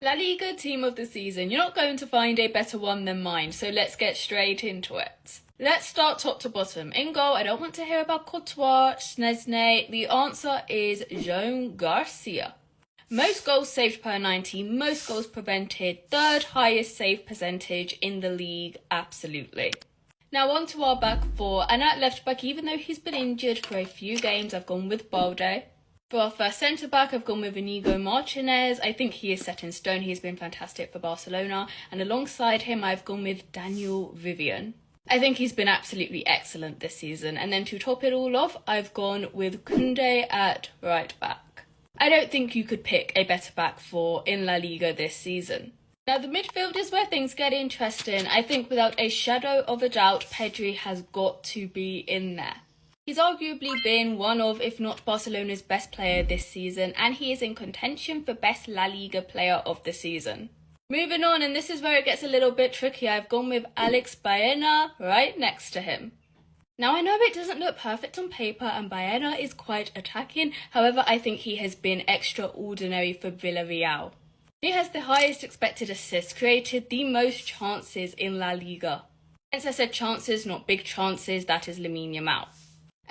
La Liga team of the season. You're not going to find a better one than mine, so let's get straight into it. Let's start top to bottom. In goal, I don't want to hear about Courtois, Szczesny. The answer is João Garcia. Most goals saved per 90, most goals prevented, third highest save percentage in the league, absolutely. Now on to our back four, and at left back, even though he's been injured for a few games, I've gone with Balde. For our first centre-back, I've gone with Inigo Martinez. I think he is set in stone. He's been fantastic for Barcelona. And alongside him, I've gone with Daniel Vivian. I think he's been absolutely excellent this season. And then to top it all off, I've gone with Koundé at right back. I don't think you could pick a better back four in La Liga this season. Now, the midfield is where things get interesting. I think without a shadow of a doubt, Pedri has got to be in there. He's arguably been one of, if not Barcelona's best player this season, and he is in contention for best La Liga player of the season. Moving on, and this is where it gets a little bit tricky, I've gone with Alex Baena right next to him. Now, I know it doesn't look perfect on paper, and Baena is quite attacking, however, I think he has been extraordinary for Villarreal. He has the highest expected assists, created the most chances in La Liga. Hence I said chances, not big chances, that is Lamine Yamal.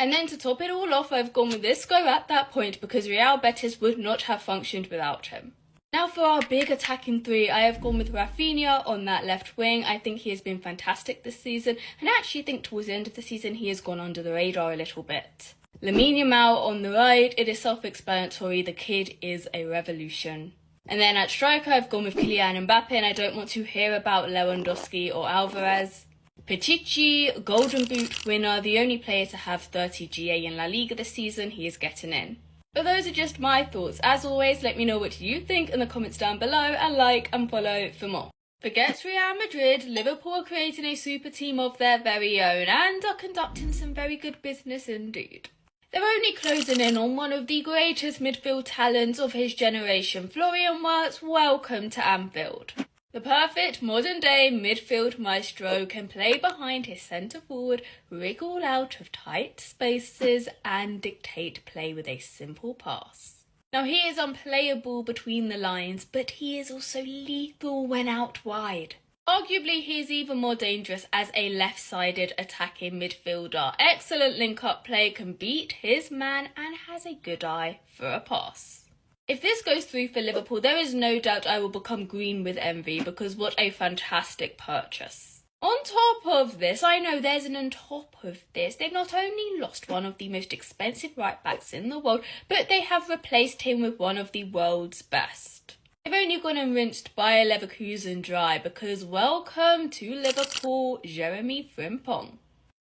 And then to top it all off, I've gone with Isco at that point because Real Betis would not have functioned without him. Now for our big attacking three, I have gone with Rafinha on that left wing. I think he has been fantastic this season, and I actually think towards the end of the season he has gone under the radar a little bit. Lamine Yamal on the right, it is self-explanatory, the kid is a revolution. And then at striker, I've gone with Kylian Mbappe, and I don't want to hear about Lewandowski or Alvarez. Pichichi, Golden Boot winner, the only player to have 30 GA in La Liga this season, he is getting in. But those are just my thoughts. As always, let me know what you think in the comments down below, and like and follow for more. Forget Real Madrid, Liverpool are creating a super team of their very own and are conducting some very good business indeed. They're only closing in on one of the greatest midfield talents of his generation. Florian Wirtz, welcome to Anfield. The perfect modern-day midfield maestro can play behind his centre-forward, wriggle out of tight spaces and dictate play with a simple pass. Now he is unplayable between the lines, but he is also lethal when out wide. Arguably he is even more dangerous as a left-sided attacking midfielder. Excellent link-up play, can beat his man and has a good eye for a pass. If this goes through for Liverpool, there is no doubt I will become green with envy because what a fantastic purchase. On top of this, I know there's an on top of this, they've not only lost one of the most expensive right backs in the world, but they have replaced him with one of the world's best. They've only gone and rinsed Bayer Leverkusen dry because welcome to Liverpool, Jeremy Frimpong.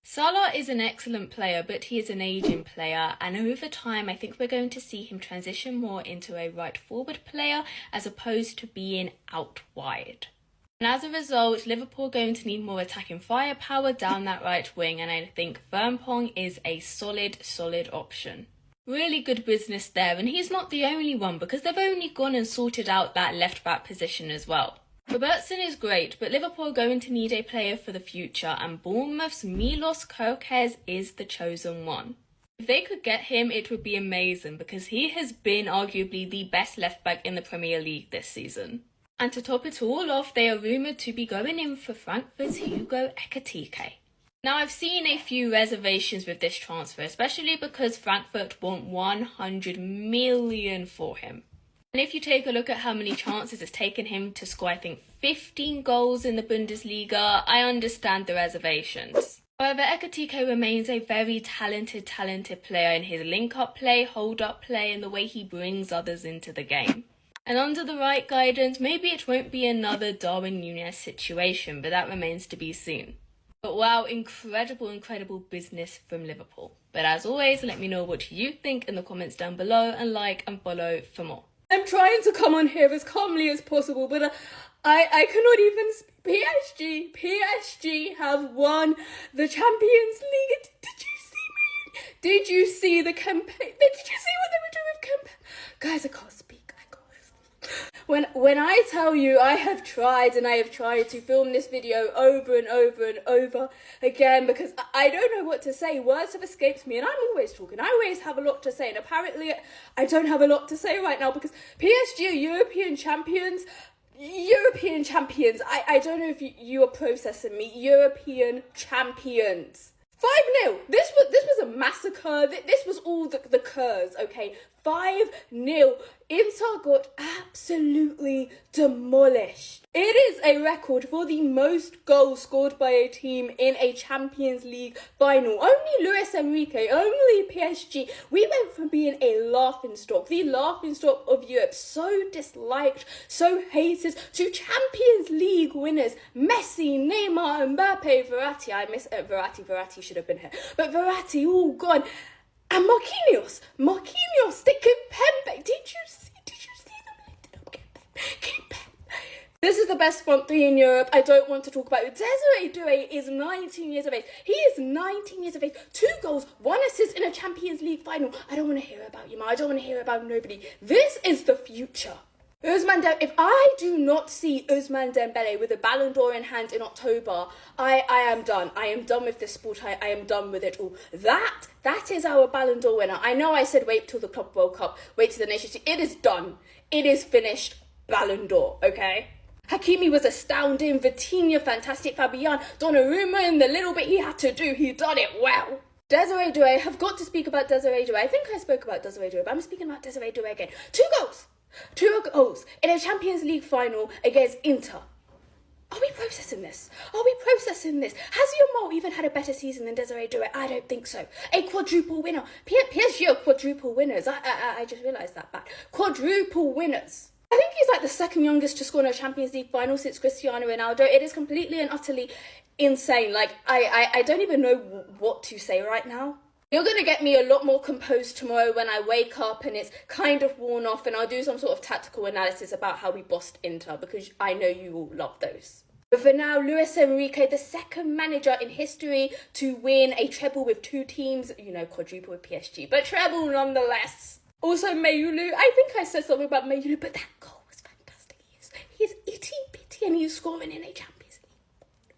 Salah is an excellent player, but he is an ageing player, and over time I think we're going to see him transition more into a right forward player as opposed to being out wide. And as a result, Liverpool are going to need more attacking firepower down that right wing, and I think Frimpong is a solid option. Really good business there, and he's not the only one because they've only gone and sorted out that left back position as well. Robertson is great, but Liverpool are going to need a player for the future, and Bournemouth's Milos Kerkez is the chosen one. If they could get him, it would be amazing because he has been arguably the best left back in the Premier League this season. And to top it all off, they are rumoured to be going in for Frankfurt's Hugo Ekitike. Now, I've seen a few reservations with this transfer, especially because Frankfurt want 100 million for him. And if you take a look at how many chances it's taken him to score, I think 15 goals in the Bundesliga, I understand the reservations. However, Ekitike remains a very talented player in his link-up play, hold-up play, and the way he brings others into the game. And under the right guidance, maybe it won't be another Darwin Núñez situation, but that remains to be seen. But wow, incredible business from Liverpool. But as always, let me know what you think in the comments down below, and like and follow for more. I'm trying to come on here as calmly as possible, but I cannot even. PSG have won the Champions League. Did you see the campaign? Did you see what they were doing with campaign? Guys, I can't speak. When I tell you I have tried to film this video over and over again because I don't know what to say. Words have escaped me, and I'm always talking. I always have a lot to say, and apparently I don't have a lot to say right now because PSG are European champions. European champions. I don't know if you are processing me. European champions. 5-0. This was a massacre. This was all the curs, okay? 5-0. Inter got absolutely demolished. It is a record for the most goals scored by a team in a Champions League final. Only Luis Enrique, only PSG. We went from being a laughingstock, the laughingstock of Europe, so disliked, so hated, to Champions League winners. Messi, Neymar, Mbappe, Verratti. I miss Verratti. Verratti should have been here. But Verratti, all gone. And Marquinhos, sticking Pembe. Did you see them? Keep Pembe. This is the best front three in Europe. I don't want to talk about it. Desiree Doué is 19 years of age. He is 19 years of age. 2 goals, 1 assist in a Champions League final. I don't want to hear about you, man. I don't want to hear about nobody. This is the future. If I do not see Ousmane Dembele with a Ballon d'Or in hand in October, I am done. I am done with this sport. I am done with it all. That is our Ballon d'Or winner. I know I said wait till the Club World Cup, wait till the Nations League. It is done. It is finished. Ballon d'Or, okay? Hakimi was astounding. Vitinha, fantastic. Fabian, Donnarumma, in the little bit he had to do, he done it well. Desiree Doué, have got to speak about Desiree Doué. I think I spoke about Desiree Doué, but I'm speaking about Desiree Doué again. 2 goals in a Champions League final against Inter. Are we processing this? Has Yamal even had a better season than Desiree Doué? I don't think so. A quadruple winner. PSG are quadruple winners. I just realised that fact. Quadruple winners. I think he's like the second youngest to score in a Champions League final since Cristiano Ronaldo. It is completely and utterly insane. Like, I don't even know what to say right now. You're going to get me a lot more composed tomorrow when I wake up and it's kind of worn off, and I'll do some sort of tactical analysis about how we bossed Inter, because I know you all love those. But for now, Luis Enrique, the second manager in history to win a treble with 2 teams, quadruple with PSG, but treble nonetheless. Also, Mayulu, I think I said something about Mayulu, but that goal was fantastic. He's itty-bitty and he's scoring in a Champions League.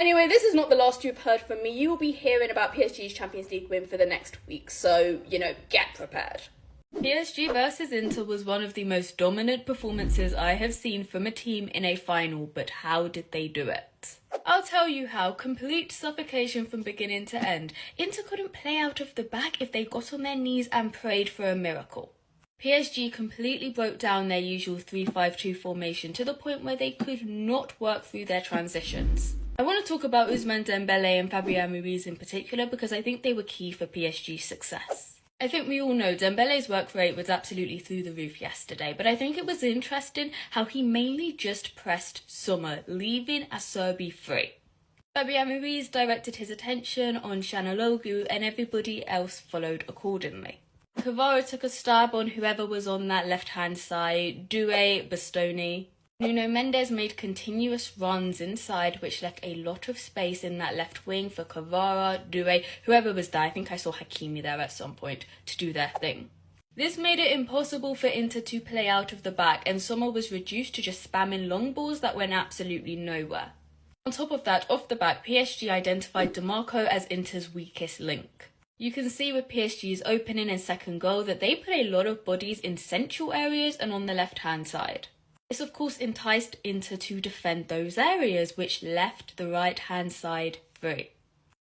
Anyway, this is not the last you've heard from me. You will be hearing about PSG's Champions League win for the next week, so, get prepared. PSG versus Inter was one of the most dominant performances I have seen from a team in a final, but how did they do it? I'll tell you how. Complete suffocation from beginning to end. Inter couldn't play out of the back if they got on their knees and prayed for a miracle. PSG completely broke down their usual 3-5-2 formation to the point where they could not work through their transitions. I want to talk about Ousmane Dembele and Fabian Ruiz in particular because I think they were key for PSG's success. I think we all know Dembele's work rate was absolutely through the roof yesterday, but I think it was interesting how he mainly just pressed Sommer, leaving Acerbi free. Fabian Ruiz directed his attention on Chanaloglu and everybody else followed accordingly. Kvara took a stab on whoever was on that left-hand side, Doué, Bastoni. Nuno Mendes made continuous runs inside, which left a lot of space in that left wing for Kvara, Doué, whoever was there. I think I saw Hakimi there at some point to do their thing. This made it impossible for Inter to play out of the back, and Sommer was reduced to just spamming long balls that went absolutely nowhere. On top of that, off the back, PSG identified DiMarco as Inter's weakest link. You can see with PSG's opening and second goal that they put a lot of bodies in central areas and on the left-hand side. This of course enticed Inter to defend those areas, which left the right-hand side free.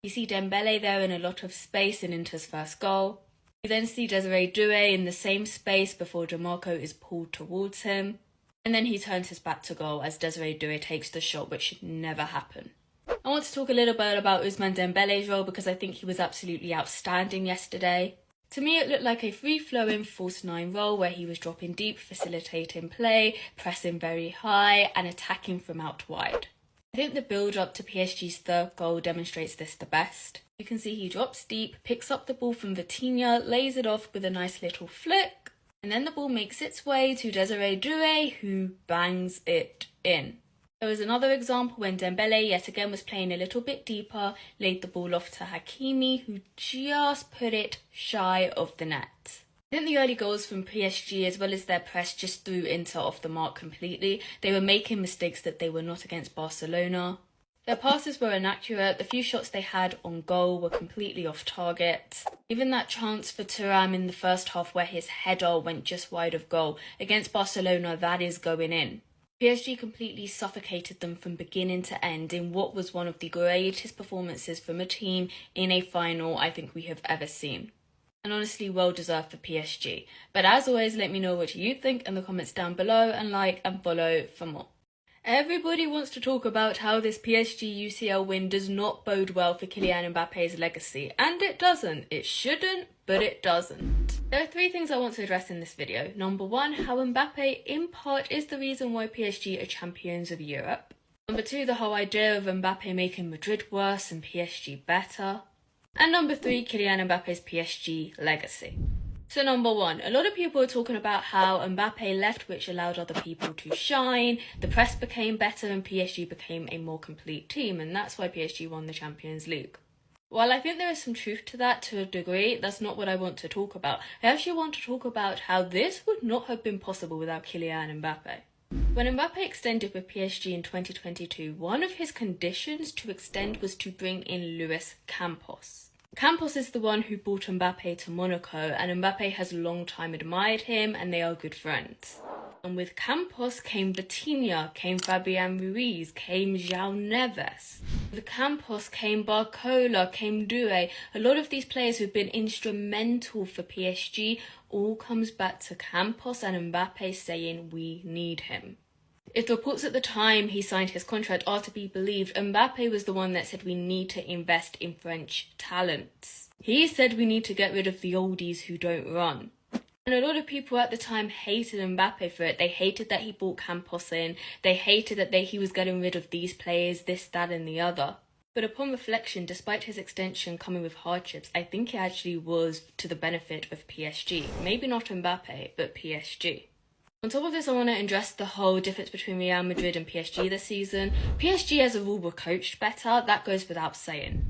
You see Dembele there in a lot of space in Inter's first goal. You then see Desiree Doué in the same space before DiMarco is pulled towards him. And then he turns his back to goal as Desiree Doué takes the shot, which should never happen. I want to talk a little bit about Ousmane Dembele's role because I think he was absolutely outstanding yesterday. To me, it looked like a free-flowing false 9 role where he was dropping deep, facilitating play, pressing very high and attacking from out wide. I think the build-up to PSG's third goal demonstrates this the best. You can see he drops deep, picks up the ball from Vitinha, lays it off with a nice little flick, and then the ball makes its way to Desiree Doué, who bangs it in. There was another example when Dembele yet again was playing a little bit deeper, laid the ball off to Hakimi, who just put it shy of the net. I think the early goals from PSG as well as their press just threw Inter off the mark completely. They were making mistakes that they were not against Barcelona. Their passes were inaccurate, the few shots they had on goal were completely off target. Even that chance for Thuram in the first half where his header went just wide of goal, against Barcelona that is going in. PSG completely suffocated them from beginning to end in what was one of the greatest performances from a team in a final I think we have ever seen. And honestly, well deserved for PSG. But as always, let me know what you think in the comments down below, and like and follow for more. Everybody wants to talk about how this PSG UCL win does not bode well for Kylian Mbappe's legacy, and it doesn't. It shouldn't, but it doesn't. There are 3 things I want to address in this video. Number 1, how Mbappe in part is the reason why PSG are champions of Europe. Number 2, the whole idea of Mbappe making Madrid worse and PSG better. And number 3, Kylian Mbappe's PSG legacy. So number 1, a lot of people are talking about how Mbappe left, which allowed other people to shine, the press became better and PSG became a more complete team, and that's why PSG won the Champions League. While I think there is some truth to that to a degree, that's not what I want to talk about. I actually want to talk about how this would not have been possible without Kylian Mbappe. When Mbappe extended with PSG in 2022, one of his conditions to extend was to bring in Luis Campos. Campos is the one who brought Mbappe to Monaco, and Mbappe has long time admired him and they are good friends. And with Campos came Vitinha, came Fabian Ruiz, came João Neves. With Campos came Barcola, came Doué. A lot of these players who've been instrumental for PSG all comes back to Campos and Mbappe saying we need him. If the reports at the time he signed his contract are to be believed, Mbappe was the one that said we need to invest in French talents. He said we need to get rid of the oldies who don't run. And a lot of people at the time hated Mbappe for it. They hated that he brought Campos in. They hated that he was getting rid of these players, this, that and the other. But upon reflection, despite his extension coming with hardships, I think it actually was to the benefit of PSG. Maybe not Mbappe, but PSG. On top of this, I want to address the whole difference between Real Madrid and PSG this season. PSG as a rule were coached better, that goes without saying.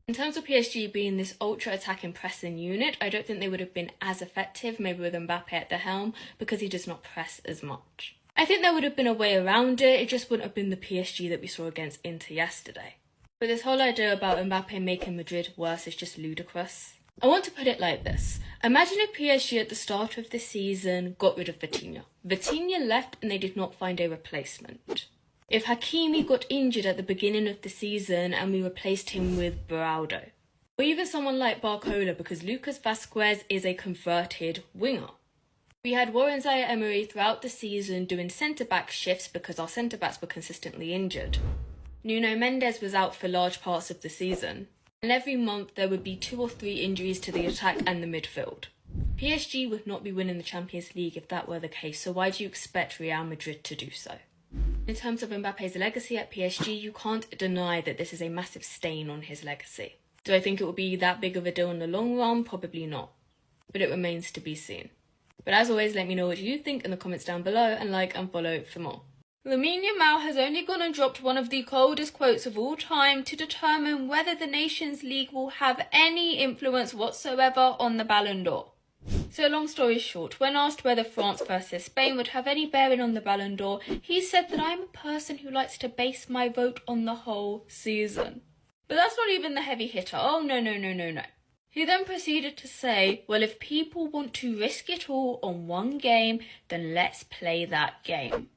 In terms of PSG being this ultra-attacking pressing unit, I don't think they would have been as effective, maybe with Mbappe at the helm, because he does not press as much. I think there would have been a way around it, it just wouldn't have been the PSG that we saw against Inter yesterday. But this whole idea about Mbappe making Madrid worse is just ludicrous. I want to put it like this. Imagine if PSG at the start of the season got rid of Vitinha. Vitinha left and they did not find a replacement. If Hakimi got injured at the beginning of the season and we replaced him with Beraldo. Or even someone like Barcola, because Lucas Vazquez is a converted winger. We had Warren Zaire-Emery throughout the season doing centre-back shifts because our centre-backs were consistently injured. Nuno Mendes was out for large parts of the season. And every month there would be 2 or 3 injuries to the attack and the midfield. PSG would not be winning the Champions League if that were the case, so why do you expect Real Madrid to do so? In terms of Mbappe's legacy at PSG, you can't deny that this is a massive stain on his legacy. Do I think it will be that big of a deal in the long run? Probably not. But it remains to be seen. But as always, let me know what you think in the comments down below, and like and follow for more. Lamine Yamal has only gone and dropped one of the coldest quotes of all time to determine whether the Nations League will have any influence whatsoever on the Ballon d'Or. So long story short, when asked whether France versus Spain would have any bearing on the Ballon d'Or, he said that I'm a person who likes to base my vote on the whole season. But that's not even the heavy hitter. Oh no. He then proceeded to say, well, if people want to risk it all on one game, then let's play that game.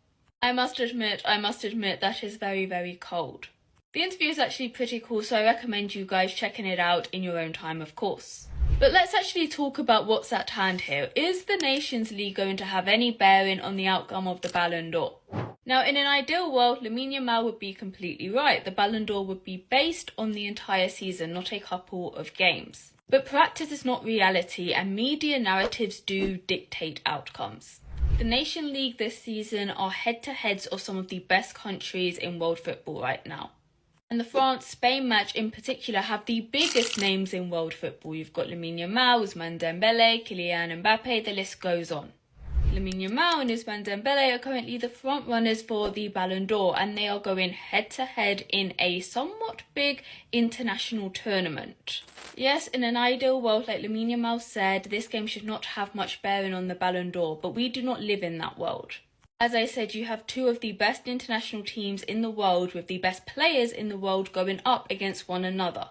I must admit that is very, very cold. The interview is actually pretty cool, so I recommend you guys checking it out in your own time, of course. But let's actually talk about what's at hand here. Is the Nations League going to have any bearing on the outcome of the Ballon d'Or? Now, in an ideal world, Lamine Yamal would be completely right. The Ballon d'Or would be based on the entire season, not a couple of games. But practice is not reality, and media narratives do dictate outcomes. The Nation League this season are head-to-heads of some of the best countries in world football right now. And the France-Spain match in particular have the biggest names in world football. You've got Lamine Yamal, Ousmane Dembele, Kylian Mbappe, the list goes on. Lamine Yamal and Ousmane Dembele are currently the front runners for the Ballon d'Or, and they are going head-to-head in a somewhat big international tournament. Yes, in an ideal world, like Lamine Yamal said, this game should not have much bearing on the Ballon d'Or, but we do not live in that world. As I said, you have 2 of the best international teams in the world with the best players in the world going up against one another.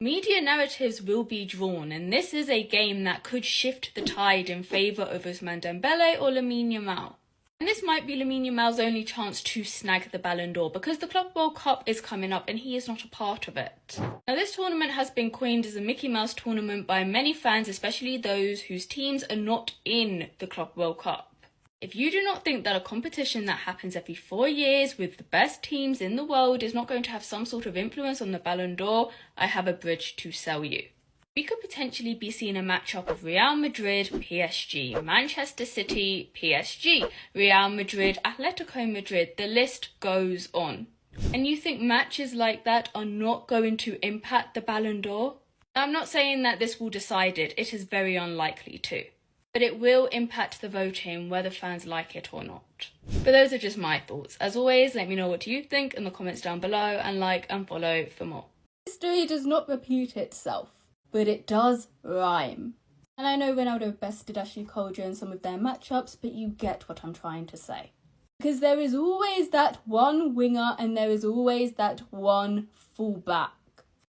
Media narratives will be drawn, and this is a game that could shift the tide in favour of Ousmane Dembele or Lamine Yamal. And this might be Lamine Yamal's only chance to snag the Ballon d'Or because the Club World Cup is coming up and he is not a part of it. Now, this tournament has been coined as a Mickey Mouse tournament by many fans, especially those whose teams are not in the Club World Cup. If you do not think that a competition that happens every 4 years with the best teams in the world is not going to have some sort of influence on the Ballon d'Or, I have a bridge to sell you. We could potentially be seeing a matchup of Real Madrid, PSG, Manchester City, PSG, Real Madrid, Atletico Madrid, the list goes on. And you think matches like that are not going to impact the Ballon d'Or? I'm not saying that this will decide it, it is very unlikely to. But it will impact the voting whether fans like it or not. But those are just my thoughts. As always, let me know what you think in the comments down below and like and follow for more. History does not repeat itself, but it does rhyme. And I know Ronaldo bested Ashley Cole in some of their matchups, but you get what I'm trying to say. Because there is always that one winger and there is always that one fullback.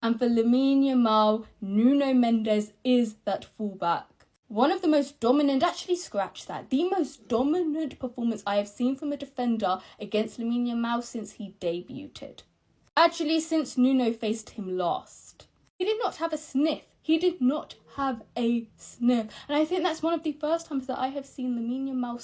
And for Lamine Yamal, Nuno Mendes is that fullback. One of the most dominant, actually scratch that, the most dominant performance I have seen from a defender against Lamine Yamal since he debuted. Actually, since Nuno faced him last. He did not have a sniff. He did not have a sniff. And I think that's one of the first times that I have seen Lamine Yamal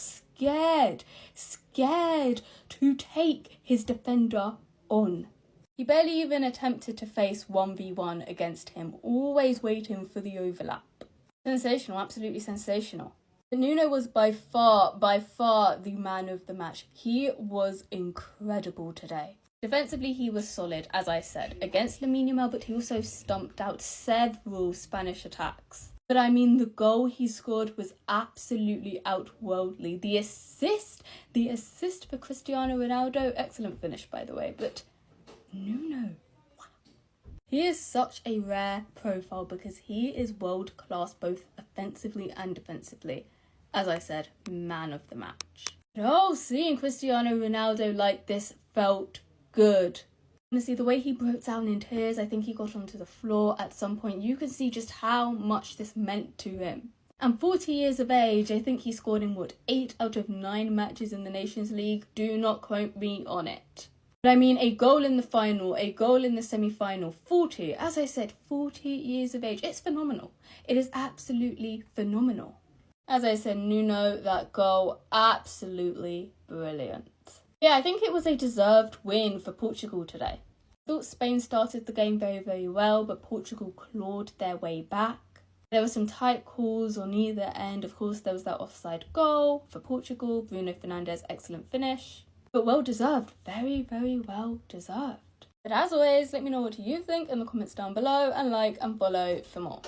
scared to take his defender on. He barely even attempted to face 1v1 against him, always waiting for the overlap. Sensational, absolutely sensational. But Nuno was by far the man of the match. He was incredible today. Defensively, he was solid, as I said, against Lamine Yamal, but he also stumped out several Spanish attacks. But I mean, the goal he scored was absolutely outworldly. The assist for Cristiano Ronaldo, excellent finish, by the way, but Nuno. He is such a rare profile because he is world class both offensively and defensively. As I said, man of the match. But oh, seeing Cristiano Ronaldo like this felt good. Honestly, the way he broke down in tears, I think he got onto the floor at some point. You can see just how much this meant to him. And 40 years of age, I think he scored in 8 out of 9 matches in the Nations League. Do not quote me on it. But I mean, a goal in the final, a goal in the semi-final, 40, as I said, 40 years of age. It's phenomenal. It is absolutely phenomenal. As I said, Nuno, that goal, absolutely brilliant. Yeah, I think it was a deserved win for Portugal today. I thought Spain started the game very, very well, but Portugal clawed their way back. There were some tight calls on either end. Of course, there was that offside goal for Portugal. Bruno Fernandes, excellent finish. But well deserved, very, very well deserved. But as always, let me know what you think in the comments down below and like and follow for more.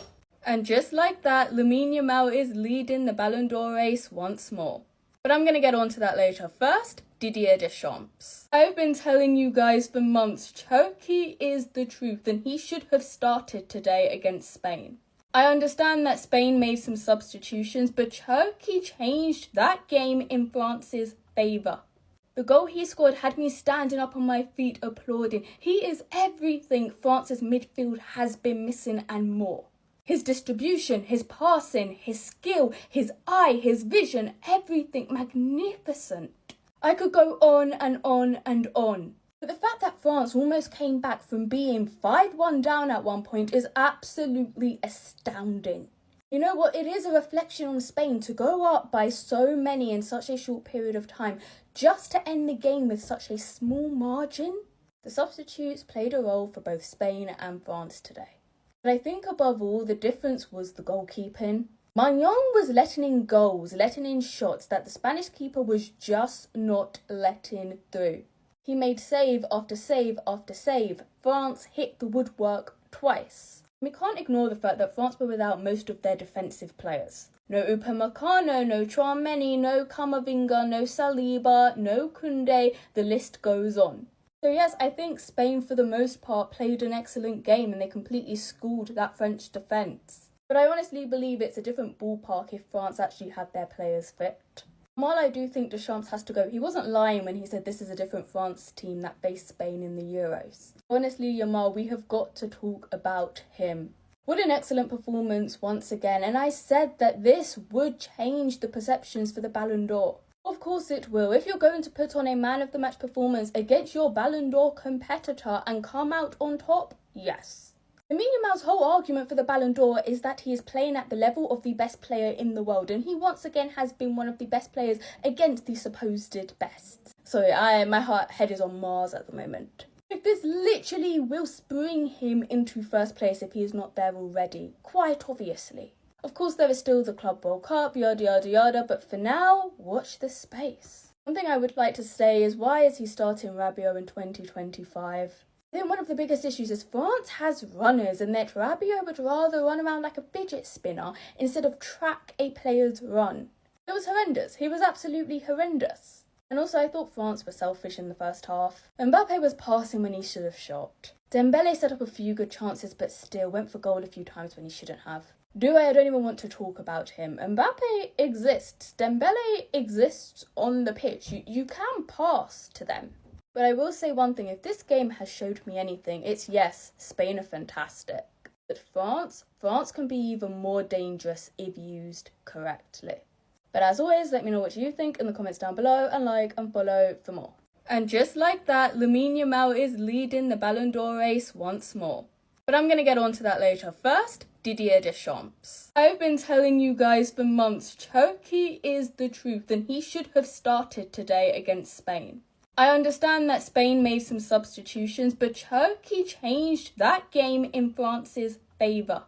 And just like that, Lamine Yamal is leading the Ballon d'Or race once more. But I'm going to get on to that later. First, Didier Deschamps. I've been telling you guys for months, Turkey is the truth and he should have started today against Spain. I understand that Spain made some substitutions, but Turkey changed that game in France's favour. The goal he scored had me standing up on my feet applauding. He is everything France's midfield has been missing and more. His distribution, his passing, his skill, his eye, his vision, everything magnificent. I could go on and on and on. But the fact that France almost came back from being 5-1 down at one point is absolutely astounding. You know what, it is a reflection on Spain to go up by so many in such a short period of time, just to end the game with such a small margin. The substitutes played a role for both Spain and France today. But I think above all, the difference was the goalkeeping. Magnon was letting in goals, letting in shots that the Spanish keeper was just not letting through. He made save after save after save. France hit the woodwork twice. We can't ignore the fact that France were without most of their defensive players. No Upamecano, no Tchouaméni, no Camavinga, no Saliba, no Koundé, the list goes on. So yes, I think Spain for the most part played an excellent game and they completely schooled that French defence. But I honestly believe it's a different ballpark if France actually had their players fit. While I do think Deschamps has to go, he wasn't lying when he said this is a different France team that faced Spain in the Euros. Honestly, Yamal, we have got to talk about him. What an excellent performance once again, and I said that this would change the perceptions for the Ballon d'Or. Of course it will. If you're going to put on a man of the match performance against your Ballon d'Or competitor and come out on top, yes. Lamine Yamal's whole argument for the Ballon d'Or is that he is playing at the level of the best player in the world, and he once again has been one of the best players against the supposed best. Sorry, my head is on Mars at the moment. If this literally will spring him into first place if he is not there already, quite obviously. Of course, there is still the Club World Cup, yada yada yada, but for now, watch this space. One thing I would like to say is, why is he starting Rabiot in 2025? I think one of the biggest issues is France has runners, and that Rabiot would rather run around like a fidget spinner instead of track a player's run. It was horrendous. He was absolutely horrendous. And also, I thought France were selfish in the first half. Mbappe was passing when he should have shot. Dembele set up a few good chances, but still went for goal a few times when he shouldn't have. I don't even want to talk about him. Mbappe exists. Dembele exists on the pitch. You can pass to them. But I will say one thing. If this game has showed me anything, it's yes, Spain are fantastic. But France can be even more dangerous if used correctly. But as always, let me know what you think in the comments down below, and like and follow for more. And just like that, Lamine Yamal is leading the Ballon d'Or race once more. But I'm going to get on to that later. First, Didier Deschamps. I've been telling you guys for months, Cherki is the truth, and he should have started today against Spain. I understand that Spain made some substitutions, but Cherki changed that game in France's favour.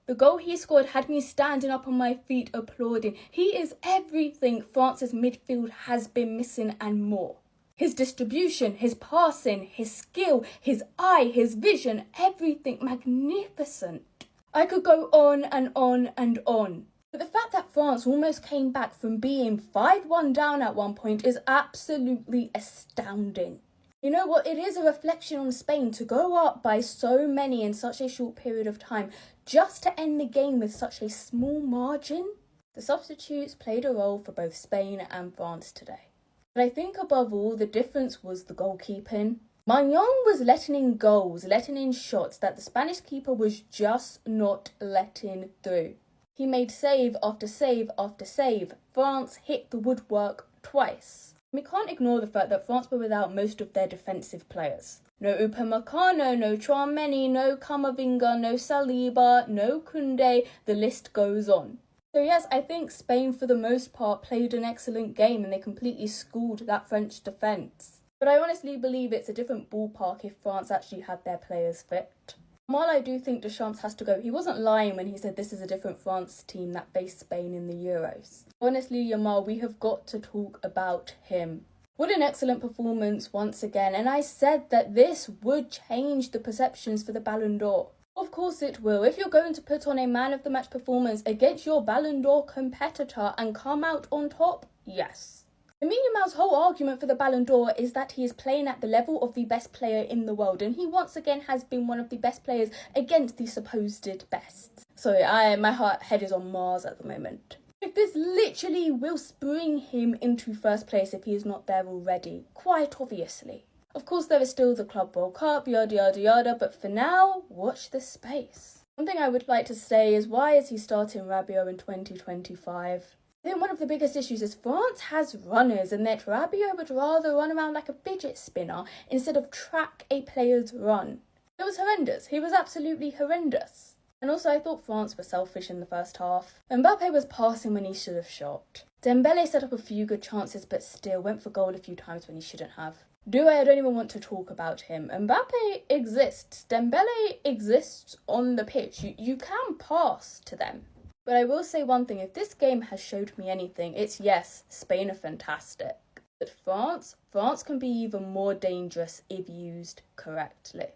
The goal he scored had me standing up on my feet applauding. He is everything France's midfield has been missing and more. His distribution, his passing, his skill, his eye, his vision, everything magnificent. I could go on and on and on. But the fact that France almost came back from being 5-1 down at one point is absolutely astounding. You know what? It is a reflection on Spain to go up by so many in such a short period of time, just to end the game with such a small margin. The substitutes played a role for both Spain and France today. But I think above all, the difference was the goalkeeping. Magnan was letting in goals, letting in shots that the Spanish keeper was just not letting through. He made save after save after save. France hit the woodwork twice. We can't ignore the fact that France were without most of their defensive players. No Upamecano, no Tchouaméni, no Camavinga, no Saliba, no Koundé, the list goes on. So yes, I think Spain for the most part played an excellent game and they completely schooled that French defence. But I honestly believe it's a different ballpark if France actually had their players fit. While I do think Deschamps has to go, he wasn't lying when he said this is a different France team that faced Spain in the Euros. Honestly, Yamal, we have got to talk about him. What an excellent performance once again, and I said that this would change the perceptions for the Ballon d'Or. Of course it will. If you're going to put on a man of the match performance against your Ballon d'Or competitor and come out on top, yes. Lamine Yamal's whole argument for the Ballon d'Or is that he is playing at the level of the best player in the world, and he once again has been one of the best players against the supposed best. Sorry, my head is on Mars at the moment. If this literally will spring him into first place if he is not there already, quite obviously. Of course, there is still the Club World Cup, yada yada yada, but for now, watch this space. One thing I would like to say is, why is he starting Rabiot in 2025? I think one of the biggest issues is France has runners, and that Rabiot would rather run around like a fidget spinner instead of track a player's run. It was horrendous. He was absolutely horrendous. And also, I thought France were selfish in the first half. Mbappe was passing when he should have shot. Dembele set up a few good chances, but still went for goal a few times when he shouldn't have. I don't even want to talk about him. Mbappe exists. Dembele exists on the pitch. You can pass to them. But I will say one thing. If this game has showed me anything, it's yes, Spain are fantastic. But France can be even more dangerous if used correctly.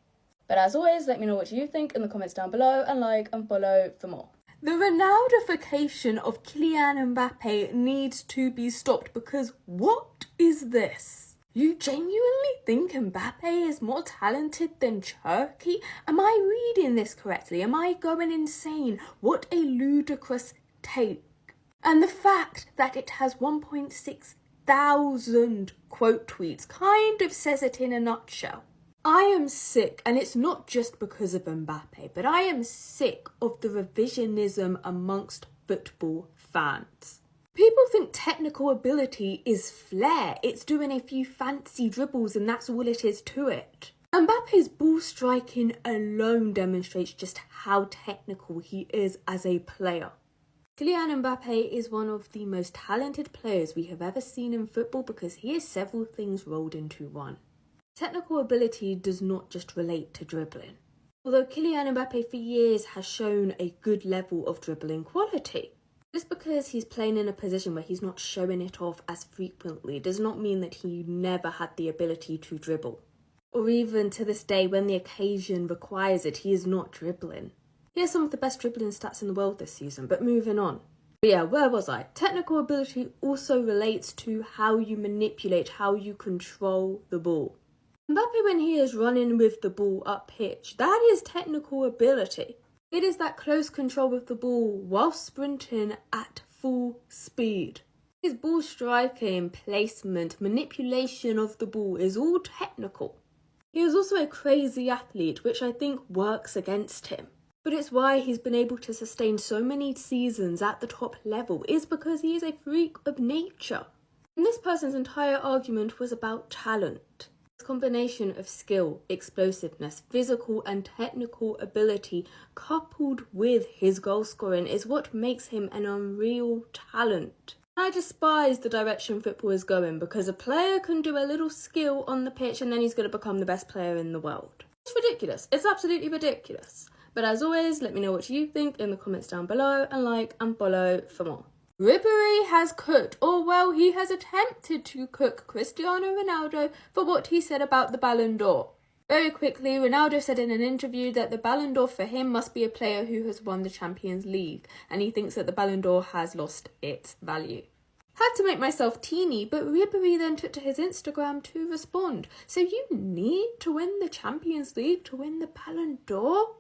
But as always, let me know what you think in the comments down below, and like and follow for more. The Ronaldification of Kylian Mbappe needs to be stopped, because what is this? You genuinely think Mbappe is more talented than Cherki? Am I reading this correctly? Am I going insane? What a ludicrous take. And the fact that it has 1.6 thousand quote tweets kind of says it in a nutshell. I am sick, and it's not just because of Mbappe, but I am sick of the revisionism amongst football fans. People think technical ability is flair. It's doing a few fancy dribbles and that's all it is to it. Mbappe's ball striking alone demonstrates just how technical he is as a player. Kylian Mbappe is one of the most talented players we have ever seen in football because he is several things rolled into one. Technical ability does not just relate to dribbling. Although Kylian Mbappe for years has shown a good level of dribbling quality. Just because he's playing in a position where he's not showing it off as frequently does not mean that he never had the ability to dribble. Or even to this day, when the occasion requires it, he is not dribbling. He has some of the best dribbling stats in the world this season, but moving on. But yeah, where was I? Technical ability also relates to how you manipulate, how you control the ball. Mbappe, when he is running with the ball up pitch, that is technical ability. It is that close control of the ball while sprinting at full speed. His ball striking, placement, manipulation of the ball is all technical. He is also a crazy athlete, which I think works against him. But it's why he's been able to sustain so many seasons at the top level, is because he is a freak of nature. And this person's entire argument was about talent. This combination of skill, explosiveness, physical and technical ability coupled with his goal scoring is what makes him an unreal talent. I despise the direction football is going because a player can do a little skill on the pitch and then he's going to become the best player in the world. It's ridiculous. It's absolutely ridiculous. But as always, let me know what you think in the comments down below and like and follow for more. Ribéry has cooked, or well, he has attempted to cook Cristiano Ronaldo for what he said about the Ballon d'Or. Very quickly, Ronaldo said in an interview that the Ballon d'Or for him must be a player who has won the Champions League, and he thinks that the Ballon d'Or has lost its value. Had to make myself teeny, but Ribéry then took to his Instagram to respond. So you need to win the Champions League to win the Ballon d'Or?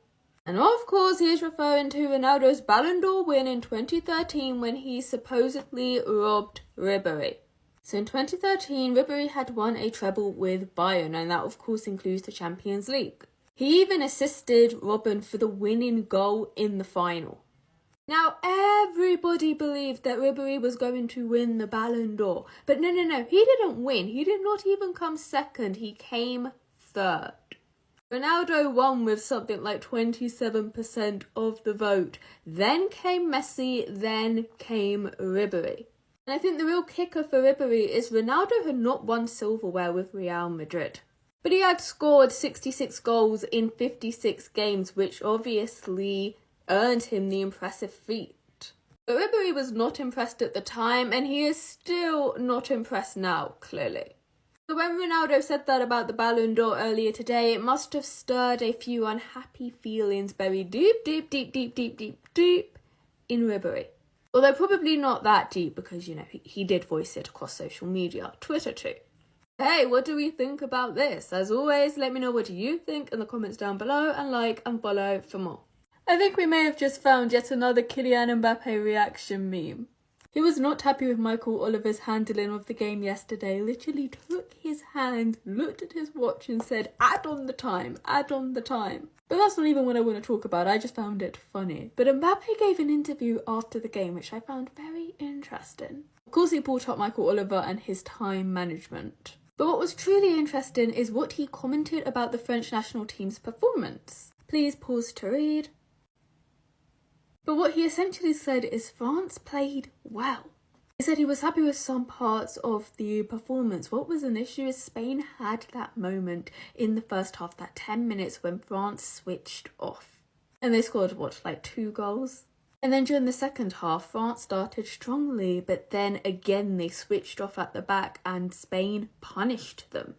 And of course he is referring to Ronaldo's Ballon d'Or win in 2013 when he supposedly robbed Ribéry. So in 2013, Ribéry had won a treble with Bayern, and that of course includes the Champions League. He even assisted Robben for the winning goal in the final. Now everybody believed that Ribéry was going to win the Ballon d'Or, but no, he didn't win. He did not even come second, he came third. Ronaldo won with something like 27% of the vote. Then came Messi, then came Ribéry. And I think the real kicker for Ribéry is Ronaldo had not won silverware with Real Madrid. But he had scored 66 goals in 56 games, which obviously earned him the impressive feat. But Ribéry was not impressed at the time, and he is still not impressed now, clearly. So when Ronaldo said that about the Ballon d'Or earlier today, it must have stirred a few unhappy feelings buried deep in Ribéry. Although probably not that deep because, he did voice it across social media, Twitter too. Hey, what do we think about this? As always, let me know what you think in the comments down below and like and follow for more. I think we may have just found yet another Kylian Mbappe reaction meme. He was not happy with Michael Oliver's handling of the game yesterday, literally took his hand, looked at his watch and said, add on the time. But that's not even what I want to talk about, I just found it funny. But Mbappe gave an interview after the game, which I found very interesting. Of course he brought up Michael Oliver and his time management. But what was truly interesting is what he commented about the French national team's performance. Please pause to read. But what he essentially said is France played well. He said he was happy with some parts of the performance. What was an issue is Spain had that moment in the first half, that 10 minutes when France switched off. And they scored, 2 goals? And then during the second half, France started strongly, but then again they switched off at the back and Spain punished them.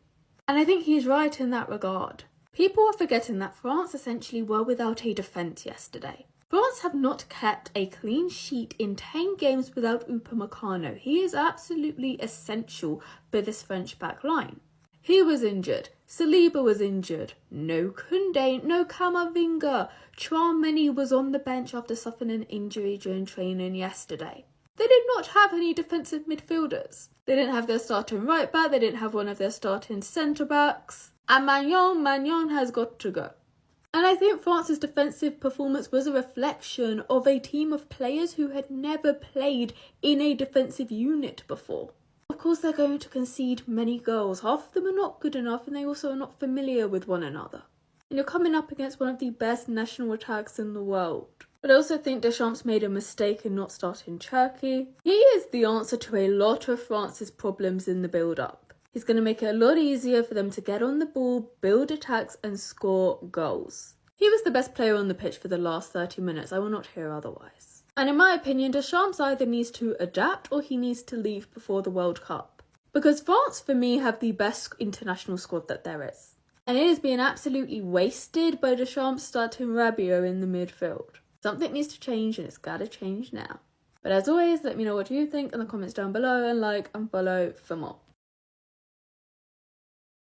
And I think he's right in that regard. People are forgetting that France essentially were without a defence yesterday. France have not kept a clean sheet in 10 games without Upamecano. He is absolutely essential for this French back line. He was injured. Saliba was injured. No Koundé, no Camavinga. Tchouaméni was on the bench after suffering an injury during training yesterday. They did not have any defensive midfielders. They didn't have their starting right back. They didn't have one of their starting centre backs. And Magnon has got to go. And I think France's defensive performance was a reflection of a team of players who had never played in a defensive unit before. Of course, they're going to concede many goals. Half of them are not good enough, and they also are not familiar with one another. And you're coming up against one of the best national attacks in the world. But I also think Deschamps made a mistake in not starting Turkey. He is the answer to a lot of France's problems in the build-up. He's going to make it a lot easier for them to get on the ball, build attacks and score goals. He was the best player on the pitch for the last 30 minutes. I will not hear otherwise. And in my opinion, Deschamps either needs to adapt or he needs to leave before the World Cup. Because France, for me, have the best international squad that there is. And it is being absolutely wasted by Deschamps starting Rabiot in the midfield. Something needs to change and it's gotta change now. But as always, let me know what you think in the comments down below and like and follow for more.